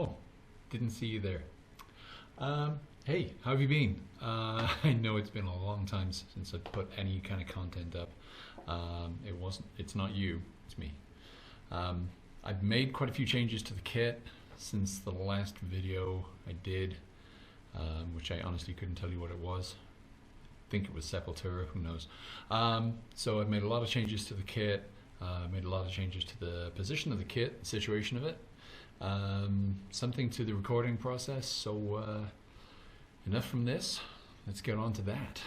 Oh, didn't see you there. Hey, how have you been? I know it's been a long time since I've put any kind of content up. It's not you, it's me. I've made quite a few changes to the kit since the last video I did, which I honestly couldn't tell you what it was. I think it was Sepultura, who knows. So I've made a lot of changes to the kit, made a lot of changes to the position of the kit, the situation of it, something to the recording process. So enough from this, let's get on to that.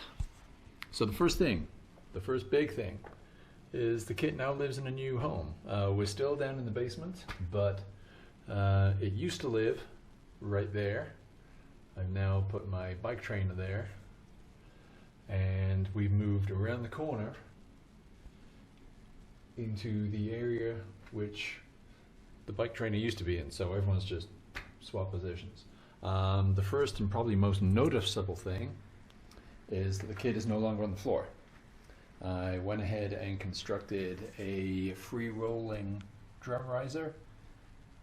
So the first big thing, is the kit now lives in a new home. We're still down in the basement, but it used to live right there. I've now put my bike trainer there, and we've moved around the corner into the area which the bike trainer used to be in, so everyone's just swapped positions. The first and probably most noticeable thing is that the kit is no longer on the floor. I went ahead and constructed a free-rolling drum riser.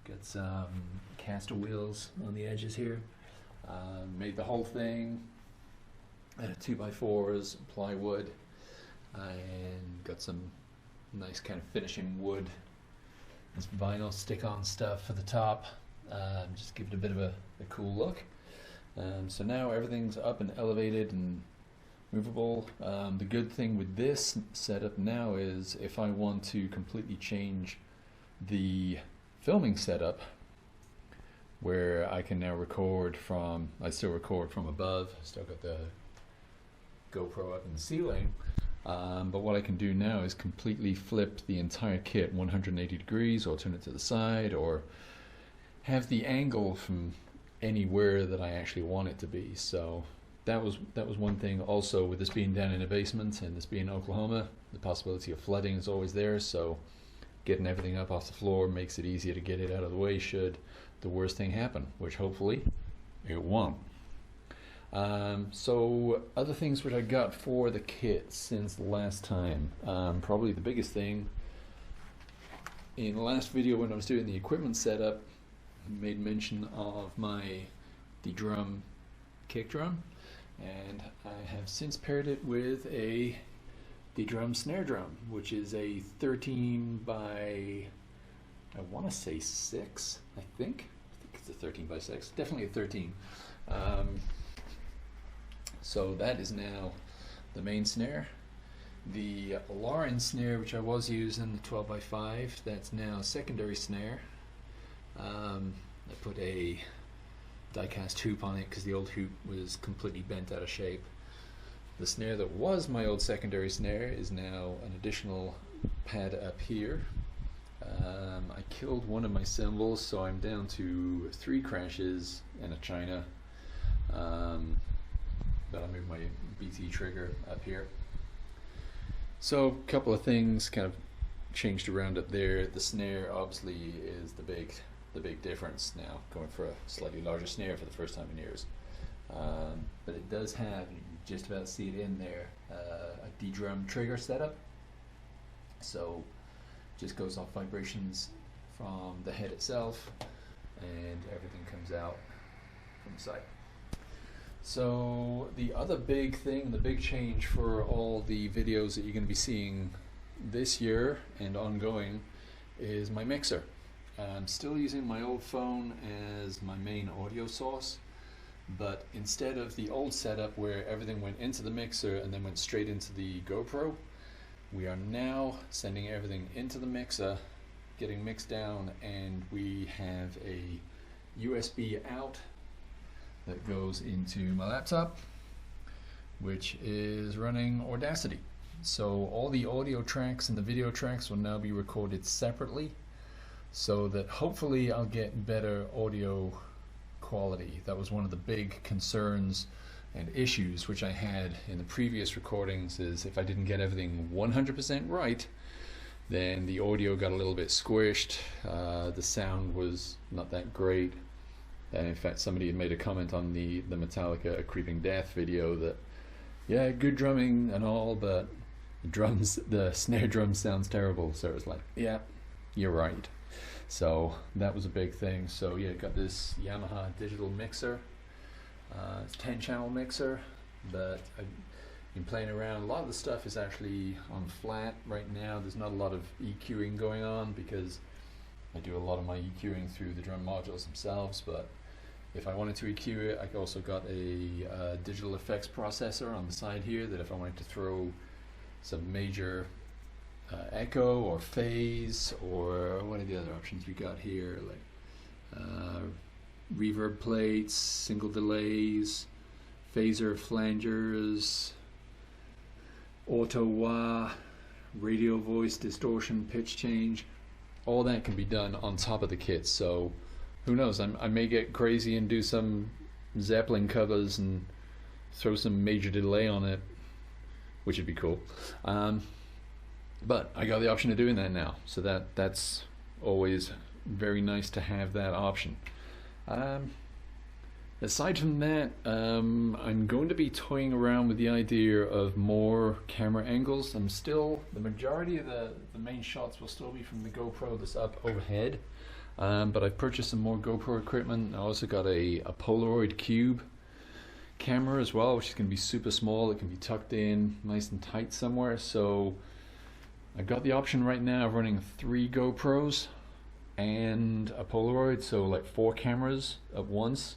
Got some caster wheels on the edges here. Made the whole thing out of 2x4s, plywood, and got some nice kind of finishing wood. This vinyl stick-on stuff for the top. Just give it a bit of a cool look. So now everything's up and elevated and movable. The good thing with this setup now is if I want to completely change the filming setup, where I can now record from, I still record from above, still got the GoPro up in the ceiling, but what I can do now is completely flip the entire kit 180 degrees, or turn it to the side, or have the angle from anywhere that I actually want it to be. So that was one thing. Also, with this being down in a basement and this being Oklahoma, the possibility of flooding is always there, so getting everything up off the floor makes it easier to get it out of the way should the worst thing happen, which hopefully it won't. So other things which I got for the kit since the last time, probably the biggest thing, in the last video when I was doing the equipment setup, I made mention of my DeDrum kick drum, and I have since paired it with a DeDrum snare drum, which is a 13 by, I want to say 6, I think it's a 13 by 6, definitely a 13. So that is now the main snare. The Lauren snare, which I was using, the 12 by 5, that's now a secondary snare. I put a die-cast hoop on it because the old hoop was completely bent out of shape. The snare that was my old secondary snare is now an additional pad up here. I killed one of my cymbals, so I'm down to 3 crashes and a china. But I moved my BT trigger up here. So a couple of things kind of changed around up there. The snare obviously is the big difference now, going for a slightly larger snare for the first time in years. But it does have, you can just about see it in there, a DeDrum trigger setup. So just goes off vibrations from the head itself, and everything comes out from the side. So the other big thing, the big change for all the videos that you're going to be seeing this year and ongoing is my mixer. I'm still using my old phone as my main audio source, but instead of the old setup where everything went into the mixer and then went straight into the GoPro, we are now sending everything into the mixer, getting mixed down, and we have a USB out that goes into my laptop, which is running Audacity. So all the audio tracks and the video tracks will now be recorded separately, so that hopefully I'll get better audio quality. That was one of the big concerns and issues which I had in the previous recordings, is if I didn't get everything 100% right, then the audio got a little bit squished, the sound was not that great. And in fact, somebody had made a comment on the Metallica Creeping Death video that, yeah, good drumming and all, but the snare drum sounds terrible. So it was like, yeah, you're right. So that was a big thing. So yeah, got this Yamaha digital mixer. It's 10-channel mixer that I've been playing around. A lot of the stuff is actually on flat right now. There's not a lot of EQing going on because I do a lot of my EQing through the drum modules themselves, but if I wanted to EQ it, I also got a digital effects processor on the side here that if I wanted to throw some major echo or phase, or what are the other options we got here, like reverb plates, single delays, phaser flangers, auto wah, radio voice distortion, pitch change, all that can be done on top of the kit. So who knows, I may get crazy and do some Zeppelin covers and throw some major delay on it, which would be cool. But I got the option of doing that now, so that's always very nice to have that option. Aside from that, I'm going to be toying around with the idea of more camera angles. The majority of the main shots will still be from the GoPro that's up overhead, but I've purchased some more GoPro equipment. I also got a Polaroid Cube camera as well, which is going to be super small. It can be tucked in nice and tight somewhere. So I've got the option right now of running 3 GoPros and a Polaroid, so like 4 cameras at once.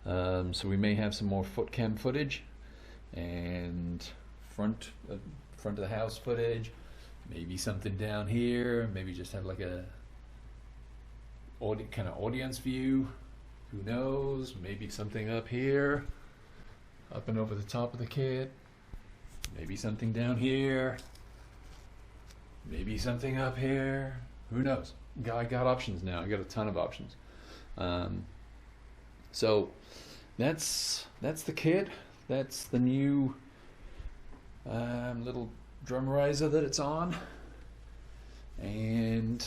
So we may have some more foot cam footage and front of the house footage, maybe something down here, maybe just have like a kind of audience view, who knows, maybe something up here, up and over the top of the kit, maybe something down here, maybe something up here, who knows. I got options now. I got a ton of options. So that's the kit. That's the new little drum riser that it's on, and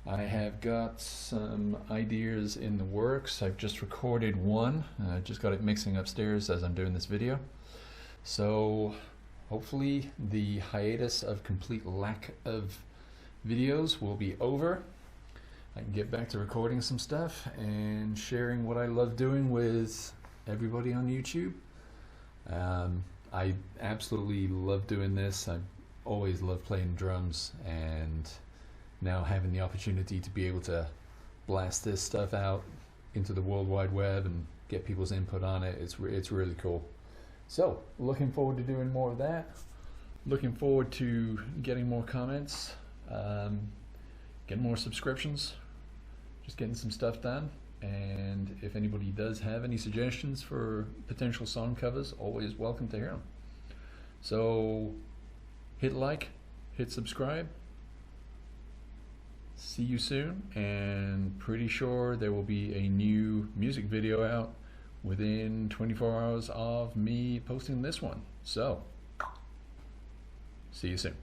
I have got some ideas in the works. I've just recorded one. I just got it mixing upstairs as I'm doing this video. So hopefully the hiatus of complete lack of videos will be over. I can get back to recording some stuff and sharing what I love doing with everybody on YouTube. I absolutely love doing this. I've always loved playing drums, and now having the opportunity to be able to blast this stuff out into the World Wide Web and get people's input on it, it's really cool. So looking forward to doing more of that. Looking forward to getting more comments, getting more subscriptions, just getting some stuff done. And if anybody does have any suggestions for potential song covers, always welcome to hear them. So hit like, hit subscribe. See you soon, and pretty sure there will be a new music video out within 24 hours of me posting this one. So see you soon.